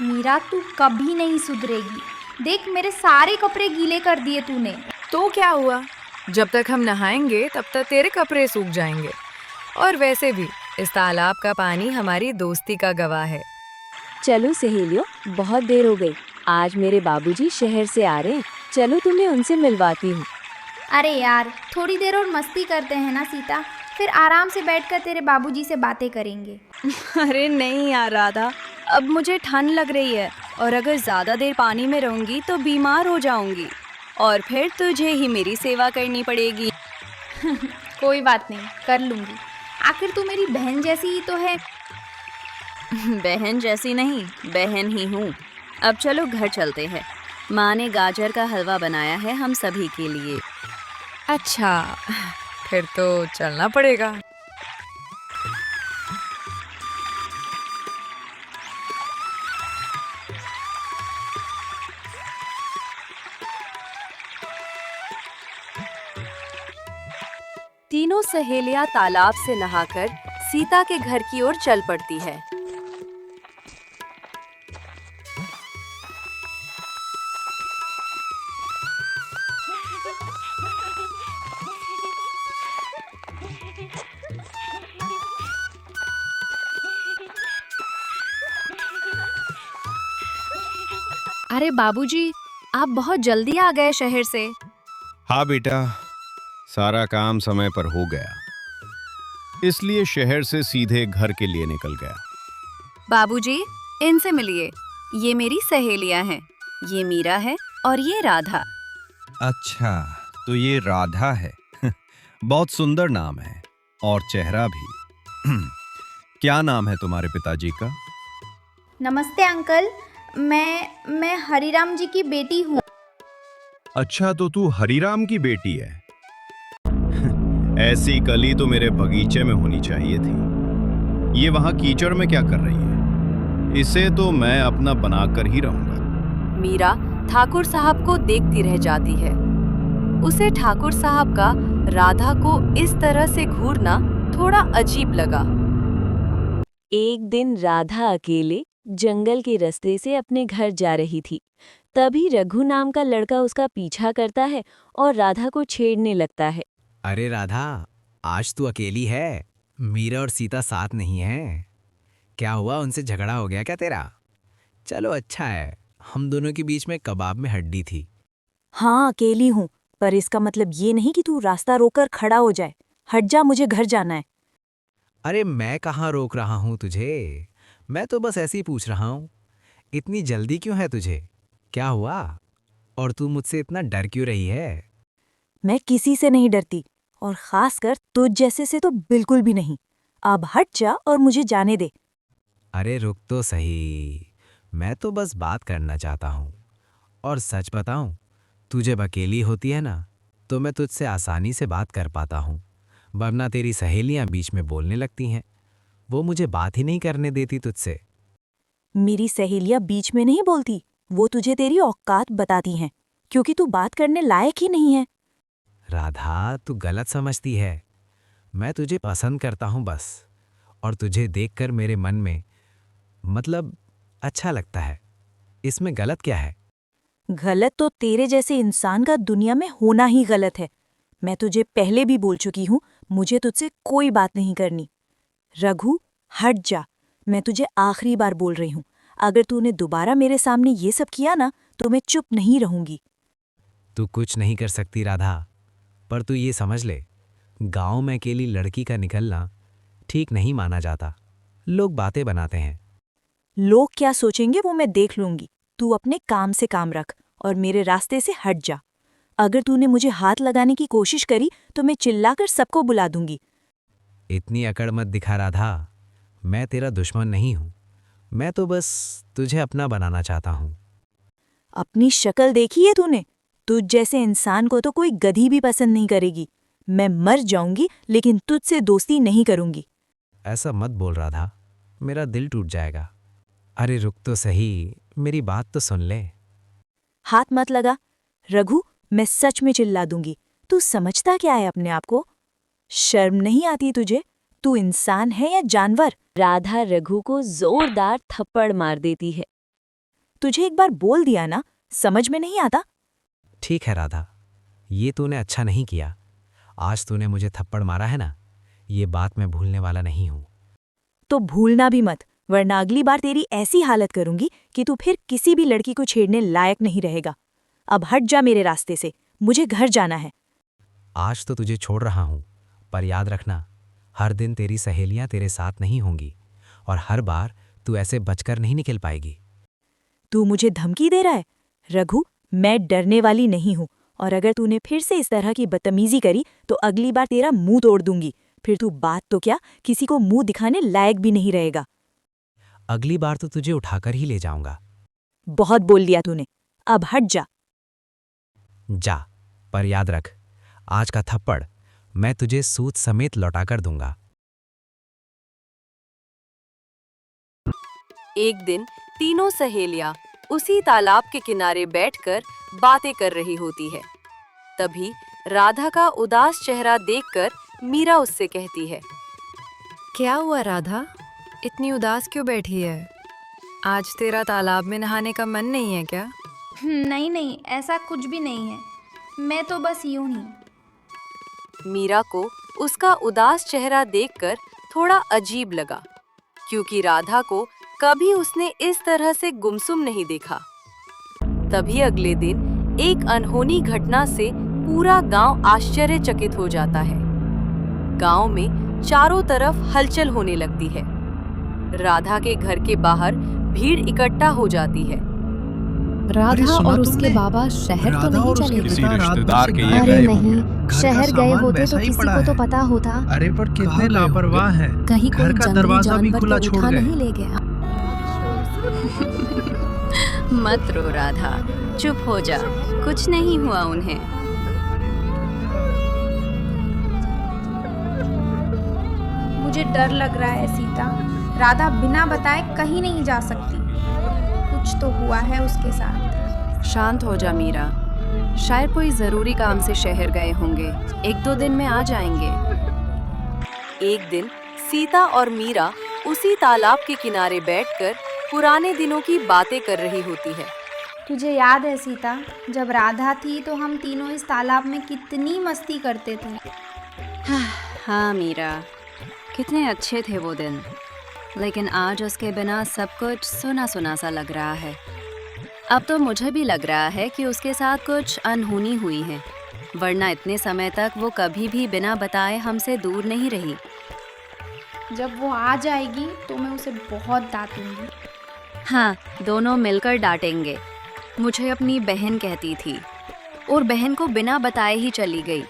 मीरा, तू कभी नहीं सुधरेगी। देख, मेरे सारे कपड़े गीले कर दिए तूने। तो क्या हुआ, जब तक हम नहाएंगे तब तक तेरे कपड़े सूख जाएंगे। और वैसे भी इस तालाब का पानी हमारी दोस्ती का गवाह है। चलो सहेलियों, बहुत देर हो गई। आज मेरे बाबूजी शहर से आ रहे हैं। चलो तुम्हें उनसे मिलवाती हूँ। अरे यार, थोड़ी देर और मस्ती करते हैं ना सीता, फिर आराम से बैठकर तेरे बाबूजी से बातें करेंगे। अरे नहीं यार राधा, अब मुझे ठंड लग रही है और अगर ज़्यादा देर पानी में रहूंगी तो बीमार हो जाऊंगी और फिर तुझे ही मेरी सेवा करनी पड़ेगी। कोई बात नहीं, कर लूँगी। आखिर तू मेरी बहन जैसी ही तो है। बहन जैसी नहीं, बहन ही हूँ। अब चलो घर चलते हैं। माँ ने गाजर का हलवा बनाया है हम सभी के लिए। अच्छा, फिर तो चलना पड़ेगा। तीनों सहेलियां तालाब से नहाकर सीता के घर की ओर चल पड़ती है। अरे बाबूजी, आप बहुत जल्दी आ गए शहर से। हाँ बेटा, सारा काम समय पर हो गया, इसलिए शहर से सीधे घर के लिए निकल गया। बाबूजी, इनसे मिलिए। ये मेरी सहेलियां हैं। ये मीरा है और ये राधा। अच्छा, तो ये राधा है। बहुत सुंदर नाम है और चेहरा भी। क्या नाम है तुम्हारे पिताजी का? नमस्ते अंकल, मैं हरिराम जी की बेटी हूँ। अच्छा, तो तू हरिराम की बेटी है। ऐसी कली तो मेरे बगीचे में होनी चाहिए थी। ये वहां कीचड़ में क्या कर रही है? इसे तो मैं अपना बनाकर ही रहूंगा। मीरा ठाकुर साहब को देखती रह जाती है। उसे ठाकुर साहब का राधा को इस तरह से घूरना थोड़ा अजीब लगा। एक दिन राधा अकेले जंगल के रास्ते से अपने घर जा रही थी। तभी रघु नाम का लड़का उसका पीछा करता है और राधा को छेड़ने लगता है। अरे राधा, आज तू अकेली है? मीरा और सीता साथ नहीं है? क्या हुआ, उनसे झगड़ा हो गया क्या तेरा? चलो अच्छा है, हम दोनों के बीच में कबाब में हड्डी थी। हाँ, अकेली हूँ, पर इसका मतलब ये नहीं कि तू रास्ता रोककर खड़ा हो जाए। हट जा, मुझे घर जाना है। अरे मैं कहाँ रोक रहा हूँ तुझे, मैं तो बस ऐसे ही पूछ रहा हूँ। इतनी जल्दी क्यों है तुझे? क्या हुआ? और तू मुझसे इतना डर क्यों रही है? मैं किसी से नहीं डरती, और खासकर तुझ जैसे से तो बिल्कुल भी नहीं। अब हट जा और मुझे जाने दे। अरे रुक तो सही, मैं तो बस बात करना चाहता हूँ। और सच बताऊँ, तू जब अकेली होती है ना, तो मैं तुझसे आसानी से बात कर पाता हूँ, वरना तेरी सहेलियाँ बीच में बोलने लगती हैं। वो मुझे बात ही नहीं करने देती तुझसे। मेरी सहेलियां बीच में नहीं बोलती, वो तुझे तेरी औकात बताती हैं, क्योंकि तू बात करने लायक ही नहीं है। राधा, तू गलत समझती है। मैं तुझे पसंद करता हूँ बस, और तुझे देखकर मेरे मन में मतलब अच्छा लगता है। इसमें गलत क्या है? गलत तो तेरे जैसे इंसान का दुनिया में होना ही गलत है। मैं तुझे पहले भी बोल चुकी हूँ, मुझे तुझसे कोई बात नहीं करनी। रघु, हट जा। मैं तुझे आखिरी बार बोल रही हूँ, अगर तूने दोबारा मेरे सामने ये सब किया ना, तो मैं चुप नहीं रहूंगी। तू कुछ नहीं कर सकती राधा, पर तू ये समझ ले, गांव में अकेली लड़की का निकलना ठीक नहीं माना जाता। लोग बातें बनाते हैं। लोग क्या सोचेंगे वो मैं देख लूंगी। तू अपने काम से काम रख और मेरे रास्ते से हट जा। अगर तूने मुझे हाथ लगाने की कोशिश करी तो मैं चिल्लाकर सबको बुला दूंगी। इतनी अकड़ मत दिखा राधा, मैं तेरा दुश्मन नहीं हूं। मैं तो बस तुझे अपना बनाना चाहता हूं। अपनी शक्ल देखी है तूने? तुझ जैसे इंसान को तो कोई गधी भी पसंद नहीं करेगी। मैं मर जाऊंगी लेकिन तुझसे दोस्ती नहीं करूंगी। ऐसा मत बोल राधा, मेरा दिल टूट जाएगा। अरे रुक तो सही, मेरी बात तो सुन ले। हाथ मत लगा, तेरे सामने ही हूं मैं। मैं तुझे मार दूंगी। अरे रुक तो सही, मेरी बात तो सुन ले। रघु, मैं सच में चिल्ला दूंगी। तू समझता क्या है अपने आप को? शर्म नहीं आती तुझे? तू इंसान है या जानवर? राधा रघु को जोरदार थप्पड़ मार देती है। तुझे एक बार बोल दिया ना, समझ में नहीं आता? ठीक है राधा, ये तूने अच्छा नहीं किया। आज तूने मुझे थप्पड़ मारा है ना, ये बात मैं भूलने वाला नहीं हूँ। तो भूलना भी मत, वरना अगली बार तेरी ऐसी हालत करूंगी कि तू फिर किसी भी लड़की को छेड़ने लायक नहीं रहेगा। अब हट जा मेरे रास्ते से, मुझे घर जाना है। आज तो तुझे छोड़ रहा हूँ, पर याद रखना, हर दिन तेरी सहेलियाँ तेरे साथ नहीं होंगी और हर बार तू ऐसे बचकर नहीं निकल पाएगी। तू मुझे धमकी दे रहा है? रघु, मैं डरने वाली नहीं हूँ, और अगर तूने फिर से इस तरह की बदतमीजी करी तो अगली बार तेरा मुंह तोड़ दूंगी। फिर तू बात तो क्या, किसी को मुंह दिखाने लायक भी नहीं रहेगा। अगली बार तो तुझे उठाकर ही ले जाऊंगा। बहुत बोल दिया तूने, अब हट जा। जा, पर याद रख, आज का थप्पड़ मैं तुझे सूद समेत लौटाकर दूंगा। एक दिन तीनों सहेलियां उसी तालाब के किनारे बैठकर बातें कर रही होती है। तभी राधा का उदास चेहरा देखकर मीरा उससे कहती है, क्या हुआ राधा, इतनी उदास क्यों बैठी है? आज तेरा तालाब में नहाने का मन नहीं है क्या? नहीं नहीं, ऐसा कुछ भी नहीं है, मैं तो बस यूं ही। मीरा को उसका उदास चेहरा देखकर थोड़ा अजीब लगा, क्योंकि राधा को कभी उसने इस तरह से गुमसुम नहीं देखा। तभी अगले दिन एक अनहोनी घटना से पूरा गांव आश्चर्यचकित हो जाता है। गांव में चारों तरफ हलचल होने लगती है। राधा के घर के बाहर भीड़ इकट्ठा हो जाती है। राधा और उसके बाबा शहर तो नहीं चले गए? रिश्तेदार के ये अरे गए नहीं, होंगे। शहर गए होते तो किसी को तो पता होता। अरे पर कितने लापरवाह हैं। कहीं घर कोई का जंगली दरवाजा भी जानवर खुला तो छोड़ उठा गए। नहीं ले गया। मत रो राधा, चुप हो जा, कुछ नहीं हुआ उन्हें। मुझे डर लग रहा है सीता, राधा बिना बताए कहीं नहीं जा सकती। कुछ तो हुआ है उसके साथ। शांत हो जा मीरा, शायद कोई जरूरी काम से शहर गए होंगे, 1-2 दिन में आ जाएंगे। एक दिन सीता और मीरा उसी तालाब के किनारे बैठकर पुराने दिनों की बातें कर रही होती है। तुझे याद है सीता, जब राधा थी तो हम तीनों इस तालाब में कितनी मस्ती करते थे। हाँ मीरा, कितने अच्छे थे वो दिन, लेकिन आज उसके बिना सब कुछ सुना सुना सा लग रहा है। अब तो मुझे भी लग रहा है कि उसके साथ कुछ अनहोनी हुई है, वरना इतने समय तक वो कभी भी बिना बताए हमसे दूर नहीं रही। जब वो आ जाएगी तो मैं उसे बहुत डांटूंगी। हाँ, दोनों मिलकर डांटेंगे। मुझे अपनी बहन कहती थी और बहन को बिना बताए ही चली गई।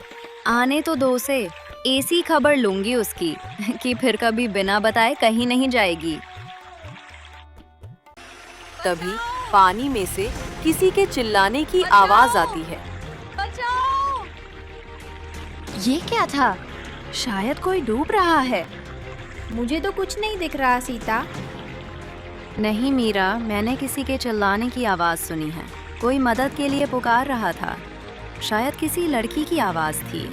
आने तो दो से, ऐसी खबर लूंगी उसकी कि फिर कभी बिना बताए कहीं नहीं जाएगी। तभी पानी में से किसी के चिल्लाने की आवाज आती है। बचाओ! ये क्या था? शायद कोई डूब रहा है। मुझे तो कुछ नहीं दिख रहा सीता। नहीं मीरा, मैंने किसी के चिल्लाने की आवाज सुनी है। कोई मदद के लिए पुकार रहा था। शायद किसी लड़की की आवाज थी।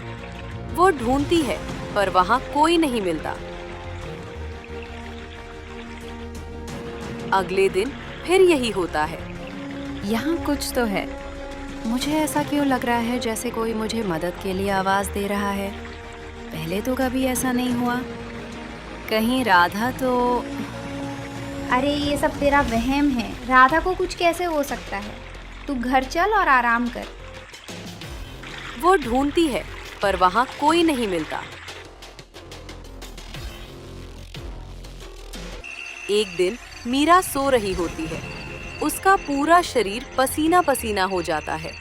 वो ढूंढती है पर वहां कोई नहीं मिलता। अगले दिन फिर यही होता है। यहाँ कुछ तो है। मुझे ऐसा क्यों लग रहा है जैसे कोई मुझे मदद के लिए आवाज दे रहा है। पहले तो कभी ऐसा नहीं हुआ। कहीं राधा तो... अरे ये सब तेरा वहम है, राधा को कुछ कैसे हो सकता है। तू घर चल और आराम कर। वो ढूंढती है पर वहां कोई नहीं मिलता। एक दिन मीरा सो रही होती है। उसका पूरा शरीर पसीना पसीना हो जाता है।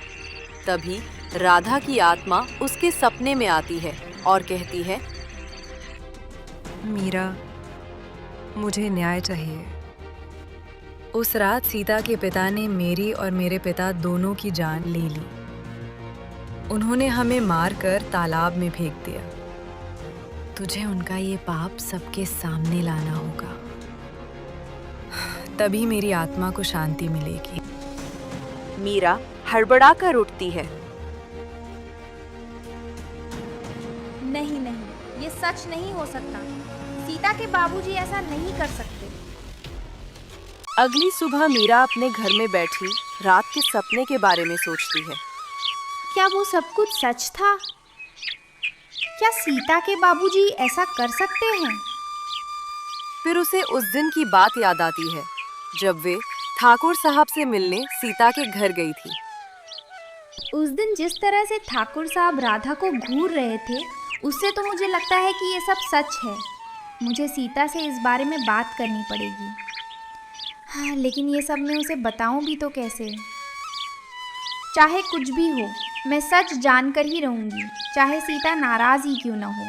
तभी राधा की आत्मा उसके सपने में आती है और कहती है, मीरा, मुझे न्याय चाहिए। उस रात सीता के पिता ने मेरी और मेरे पिता दोनों की जान ले ली। उन्होंने हमें मारकर तालाब में फेंक दिया। तुझे उनका ये पाप सबके सामने लाना होगा, तभी मेरी आत्मा को शांति मिलेगी। मीरा हड़बड़ाकर उठती है। नहीं नहीं, ये सच नहीं हो सकता। सीता के बाबूजी ऐसा नहीं कर सकते। अगली सुबह मीरा अपने घर में बैठी रात के सपने के बारे में सोचती है। क्या वो सब कुछ सच था? क्या सीता के बाबूजी ऐसा कर सकते हैं? फिर उसे उस दिन की बात याद आती है जब वे ठाकुर साहब से मिलने सीता के घर गई थी। उस दिन जिस तरह से ठाकुर साहब राधा को घूर रहे थे, उससे तो मुझे लगता है कि ये सब सच है। मुझे सीता से इस बारे में बात करनी पड़ेगी। हाँ, लेकिन ये सब मैं उसे बताऊं भी तो कैसे? चाहे कुछ भी हो, मैं सच जानकर ही रहूंगी, चाहे सीता नाराज ही क्यों ना हो।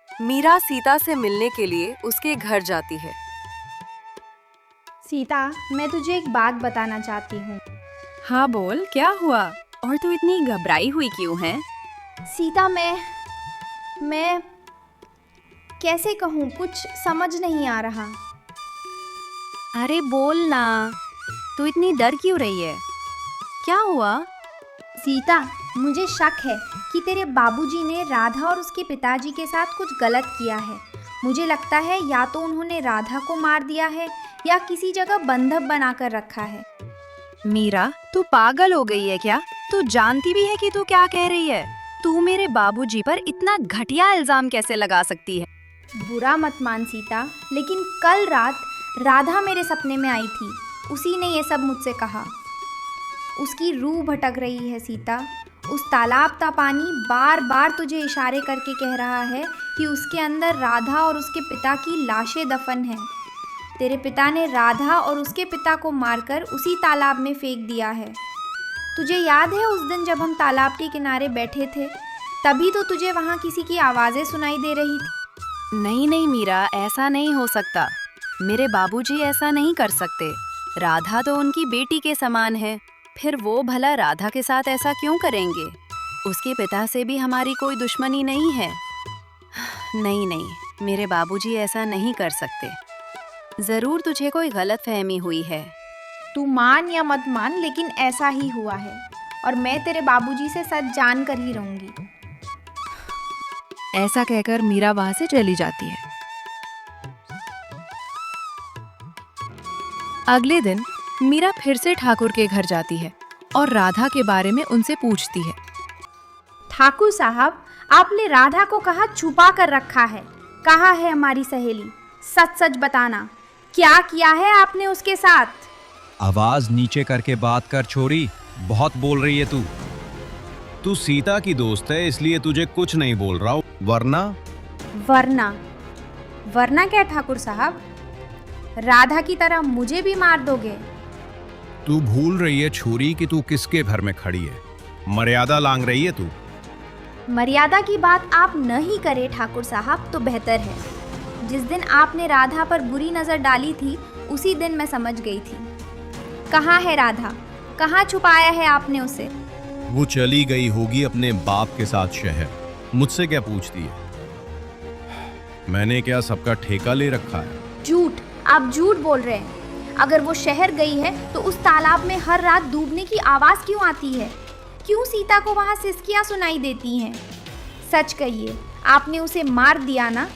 मीरा सीता से मिलने के लिए उसके घर जाती है। सीता, मैं तुझे एक बात बताना चाहती हूँ। हाँ बोल, क्या हुआ? और तू इतनी घबराई हुई क्यों है? सीता, मैं कैसे कहूँ, कुछ समझ नहीं आ रहा। अरे बोल ना, तू इतनी डर क्यों रही है? क्या हुआ? सीता, मुझे शक है कि तेरे बाबूजी ने राधा और उसके पिताजी के साथ कुछ गलत किया है। मुझे लगता है या तो उन्होंने राधा को मार दिया है या किसी जगह बंधक बनाकर रखा है। मीरा, तू पागल हो गई है क्या? तू जानती भी है कि तू क्या कह रही है? तू मेरे बाबूजी पर इतना घटिया इल्जाम कैसे लगा सकती है? बुरा मत मान सीता, लेकिन कल रात राधा मेरे सपने में आई थी। उसी ने ये सब मुझसे कहा। उसकी रूह भटक रही है सीता। उस तालाब का पानी बार बार तुझे इशारे करके कह रहा है कि उसके अंदर राधा और उसके पिता की लाशें दफन हैं। तेरे पिता ने राधा और उसके पिता को मारकर उसी तालाब में फेंक दिया है। तुझे याद है उस दिन जब हम तालाब के किनारे बैठे थे, तभी तो तुझे वहाँ किसी की आवाज़ें सुनाई दे रही थी। नहीं नहीं मीरा, ऐसा नहीं हो सकता। मेरे बाबूजी ऐसा नहीं कर सकते। राधा तो उनकी बेटी के समान है, फिर वो भला राधा के साथ ऐसा क्यों करेंगे? उसके पिता से भी हमारी कोई दुश्मनी नहीं है। नहीं नहीं, मेरे बाबूजी ऐसा नहीं कर सकते। जरूर तुझे कोई गलतफहमी हुई है। तू मान या मत मान, लेकिन ऐसा ही हुआ है और मैं तेरे बाबूजी से सच जान कर ही रहूंगी। ऐसा कहकर मीरा वहां से चली जाती है। अगले दिन मीरा फिर से ठाकुर के घर जाती है और राधा के बारे में उनसे पूछती है। ठाकुर साहब, आपने राधा को कहाँ छुपा कर रखा है? कहाँ है हमारी सहेली? सच सच बताना, क्या किया है आपने उसके साथ? आवाज नीचे करके बात कर छोरी, बहुत बोल रही है तू। तू सीता की दोस्त है, इसलिए तुझे कुछ नहीं बोल रहा हूँ, वरना वरना क्या ठाकुर साहब? राधा की तरह मुझे भी मार दोगे? तू भूल रही है छोरी कि तू किसके घर में खड़ी है। मर्यादा लांघ रही है तू। मर्यादा की बात आप न ही करें ठाकुर साहब तो बेहतर है। जिस दिन आपने राधा पर बुरी नज़र डाली थी, उसी दिन मैं समझ गई थी। कहाँ है राधा? कहाँ छुपाया है आपने उसे? वो चली गई होगी अपने बाप के साथ शहर। मुझसे क्या पूछती है? मैंने क्या सबका ठेका ले रखा है? झूठ, आप झूठ बोल रहे हैं। अगर वो शहर गई है तो उस तालाब में हर रात डूबने की आवाज़ क्यों आती है? क्यों सीता को वहाँ सिसकियाँ सुनाई देती हैं? सच कहिए, आपने उसे मार दिया ना?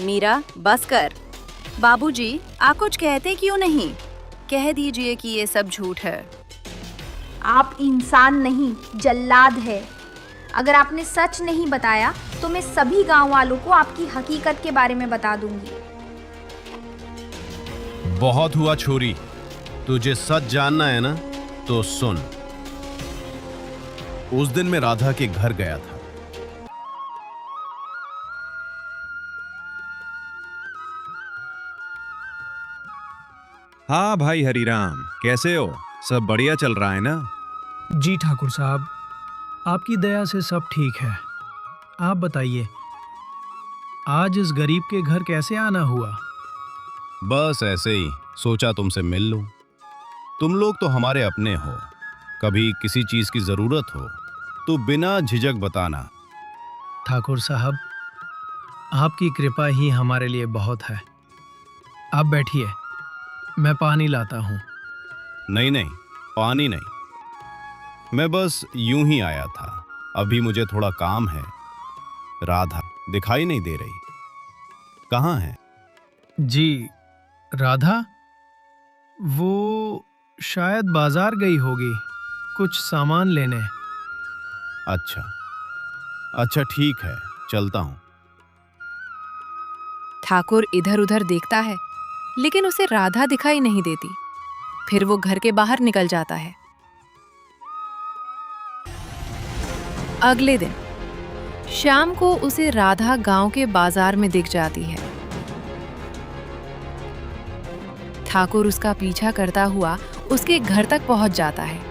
मीरा, बस कर। बाबूजी, आप कुछ कहते क्यों नहीं? कह दीजिए कि ये सब झूठ है। आप इंसान नहीं, जल्लाद है। अगर आपने सच नहीं बताया तो मैं सभी गांव वालों को आपकी हकीकत के बारे में बता दूंगी। बहुत हुआ छोरी, तुझे सच जानना है ना तो सुन। उस दिन मैं राधा के घर गया था। हाँ भाई हरिराम, कैसे हो? सब बढ़िया चल रहा है ना? जी ठाकुर साहब, आपकी दया से सब ठीक है। आप बताइए, आज इस गरीब के घर कैसे आना हुआ? बस ऐसे ही सोचा तुमसे मिल लूं। तुम लोग तो हमारे अपने हो। कभी किसी चीज की जरूरत हो तो बिना झिझक बताना। ठाकुर साहब, आपकी कृपा ही हमारे लिए बहुत है। आप बैठिए, मैं पानी लाता हूँ। नहीं नहीं, पानी नहीं, मैं बस यूं ही आया था। अभी मुझे थोड़ा काम है। राधा दिखाई नहीं दे रही, कहाँ है? जी, राधा वो शायद बाजार गई होगी कुछ सामान लेने। अच्छा अच्छा, ठीक है, चलता हूँ। ठाकुर इधर उधर देखता है, लेकिन उसे राधा दिखाई नहीं देती। फिर वो घर के बाहर निकल जाता है। अगले दिन शाम को उसे राधा गांव के बाजार में दिख जाती है। ठाकुर उसका पीछा करता हुआ उसके घर तक पहुंच जाता है।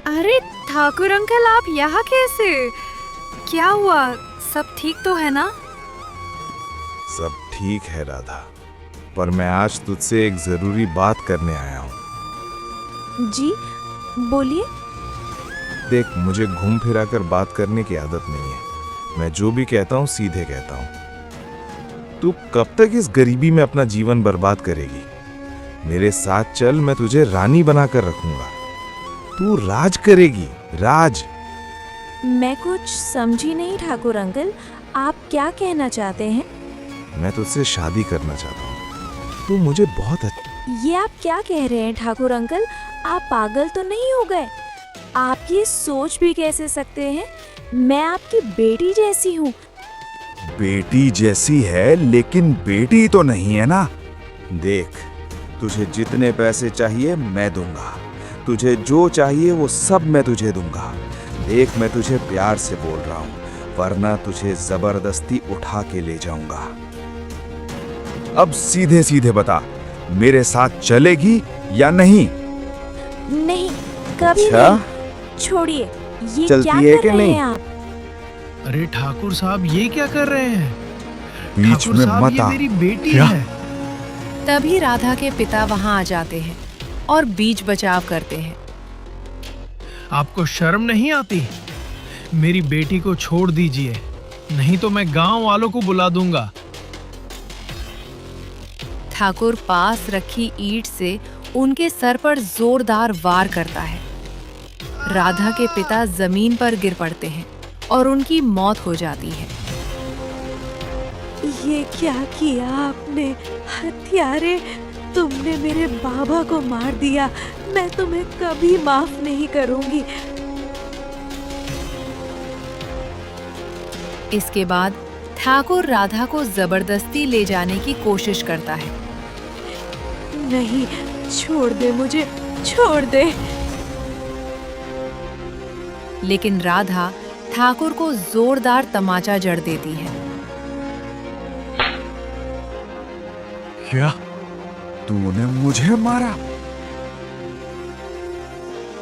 अरे ठाकुर अंकल, आप यहाँ कैसे? क्या हुआ? सब ठीक तो है ना? सब ठीक है राधा, पर मैं आज तुझसे एक जरूरी बात करने आया हूँ। जी बोलिए। देख, मुझे घूम फिरा कर बात करने की आदत नहीं है। मैं जो भी कहता हूँ सीधे कहता हूँ। तू कब तक इस गरीबी में अपना जीवन बर्बाद करेगी? मेरे साथ चल, मैं तुझे रानी बनाकर रखूंगा। तू राज करेगी, राज। मैं कुछ समझी नहीं ठाकुर अंकल, आप क्या कहना चाहते हैं? मैं तुझसे शादी करना चाहता हूँ। तू मुझे बहुत ये आप क्या कह रहे हैं ठाकुर अंकल? आप पागल तो नहीं हो गए? आप ये सोच भी कैसे सकते हैं? मैं आपकी बेटी जैसी हूँ। बेटी जैसी है, लेकिन बेटी तो नहीं है ना। देख, तुझे जितने पैसे चाहिए मैं दूंगा। तुझे जो चाहिए वो सब मैं तुझे दूंगा। देख, मैं तुझे प्यार से बोल रहा हूँ, वरना तुझे जबरदस्ती उठा के ले जाऊंगा। अब सीधे सीधे बता, मेरे साथ चलेगी या नहीं? नहीं, कभी अच्छा? नहीं। छोड़िए, ये चलती क्या है कर कि रहे नहीं? हैं आप? अरे ठाकुर साहब, ये क्या कर रहे हैं? बीच ठाकुर में साहब, मत ये आ। मेरी बेटी क्या? है। तभी राधा के पिता वहां आ जाते हैं और बीच बचाव करते हैं। आपको शर्म नहीं आती? मेरी बेटी को छोड़ दीजिए, नहीं तो मैं गांव वालों को बुला दूंगा। ठाकुर पास रखी ईंट से उनके सर पर जोरदार वार करता है। राधा के पिता जमीन पर गिर पड़ते हैं और उनकी मौत हो जाती है। ये क्या किया आपने? हत्यारे, तुमने मेरे बाबा को मार दिया। मैं तुम्हें कभी माफ नहीं करूंगी। इसके बाद ठाकुर राधा को जबरदस्ती ले जाने की कोशिश करता है। नहीं, छोड़ दे मुझे, छोड़ दे। लेकिन राधा ठाकुर को जोरदार तमाचा जड़ देती है। क्या? तूने मुझे मारा?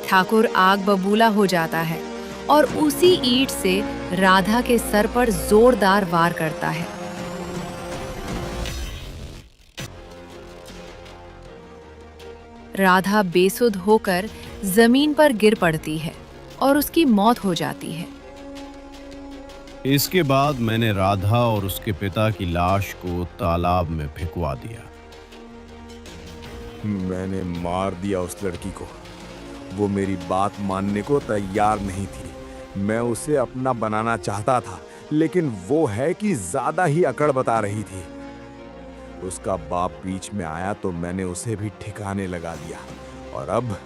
ठाकुर आग बबूला हो जाता है और उसी ईंट से राधा के सर पर जोरदार वार करता है। राधा बेसुध होकर जमीन पर गिर पड़ती है और उसकी मौत हो जाती है। इसके बाद मैंने राधा और उसके पिता की लाश को तालाब में फेंकवा दिया। मैंने मार दिया उस लड़की को। वो मेरी बात मानने को तैयार नहीं थी। मैं उसे अपना बनाना चाहता था, लेकिन वो है कि ज्यादा ही अकड़ बता रही थी। उसका बाप बीच में आया तो मैंने उसे भी ठिकाने लगा दिया। और अब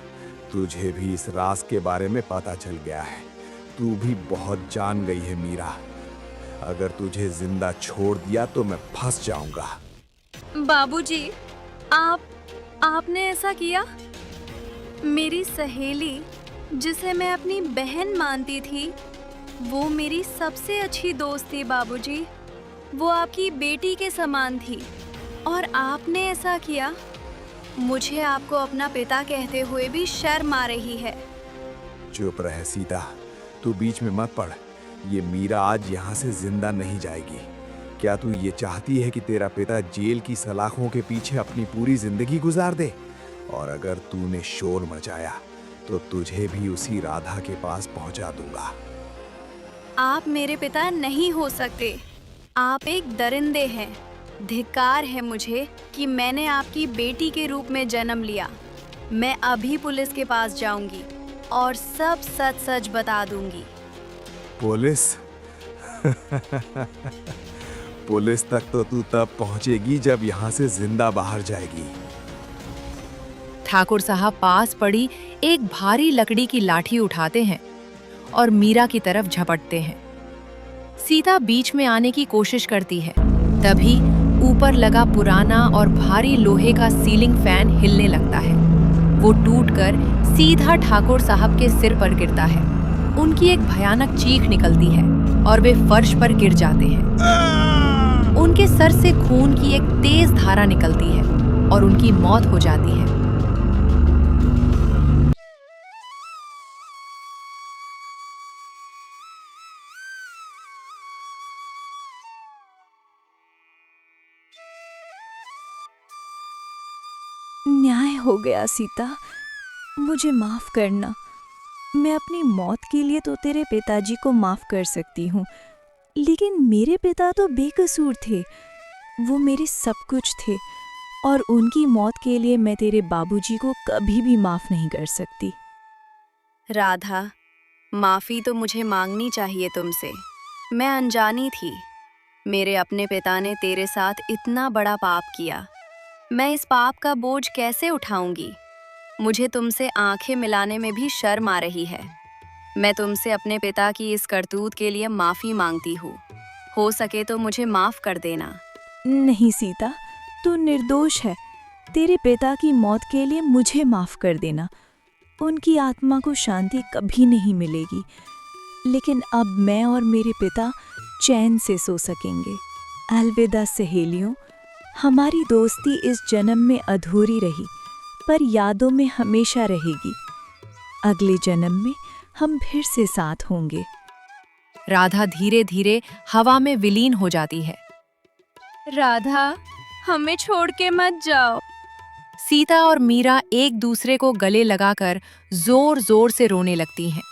तुझे भी इस राज के बारे में पता चल गया है। तू भी बहुत जान गई है मीरा। अगर तुझे जिंदा छोड़ दिया तो मैं फंस जाऊंगा। बाबूजी, आपने ऐसा किया? मेरी सहेली, जिसे मैं अपनी बहन मानती थी, वो मेरी सबसे अच्छी दोस्त थी बाबूजी। वो आपकी बेटी के समान थी और आपने ऐसा किया। मुझे आपको अपना पिता कहते हुए भी शर्म आ रही है। चुप रह सीता, तू बीच में मत पड़। ये मीरा आज यहाँ से जिंदा नहीं जाएगी। क्या तू ये चाहती है कि तेरा पिता जेल की सलाखों के पीछे अपनी पूरी जिंदगी गुजार दे? और अगर तूने शोर मचाया तो तुझे भी उसी राधा के पास पहुंचा दूंगा। आप मेरे पिता नहीं हो सकते। आप एक दरिंदे हैं। धिक्कार है मुझे कि मैंने आपकी बेटी के रूप में जन्म लिया। मैं अभी पुलिस के पास जाऊंगी और सब सच सच बता दूंगी। पुलिस? पुलिस तक तो तू तब पहुंचेगी जब यहाँ से जिंदा बाहर जाएगी। ठाकुर साहब पास पड़ी एक भारी लकड़ी की लाठी उठाते हैं और मीरा की तरफ झपटते हैं। सीता बीच में आने की कोशिश करती है। तभी ऊपर लगा पुराना और भारी लोहे का सीलिंग फैन हिलने लगता है। वो टूटकर सीधा ठाकुर साहब के सिर पर गिरता है। उनकी एक भयानक चीख निकलती है और वे फर्श पर गिर जाते हैं। उनके सर से खून की एक तेज धारा निकलती है और उनकी मौत हो जाती है। न्याय हो गया सीता, मुझे माफ करना। मैं अपनी मौत के लिए तो तेरे पिताजी को माफ कर सकती हूँ, लेकिन मेरे पिता तो बेकसूर थे। वो मेरे सब कुछ थे और उनकी मौत के लिए मैं तेरे बाबूजी को कभी भी माफ नहीं कर सकती। राधा, माफी तो मुझे मांगनी चाहिए तुमसे। मैं अनजानी थी। मेरे अपने पिता ने तेरे साथ इतना बड़ा पाप किया। मैं इस पाप का बोझ कैसे उठाऊंगी? मुझे तुमसे आंखें मिलाने में भी शर्म आ रही है। मैं तुमसे अपने पिता की इस करतूत के लिए माफी मांगती हूँ। हो सके तो मुझे माफ कर देना। नहीं सीता, तू निर्दोष है। तेरे पिता की मौत के लिए मुझे माफ कर देना। उनकी आत्मा को शांति कभी नहीं मिलेगी, लेकिन अब मैं और मेरे पिता चैन से सो सकेंगे। अलविदा सहेलियों, हमारी दोस्ती इस जन्म में अधूरी रही, पर यादों में हमेशा रहेगी। अगले जन्म में हम फिर से साथ होंगे। राधा धीरे धीरे हवा में विलीन हो जाती है। राधा, हमें छोड़ के मत जाओ। सीता और मीरा एक दूसरे को गले लगाकर जोर जोर से रोने लगती हैं।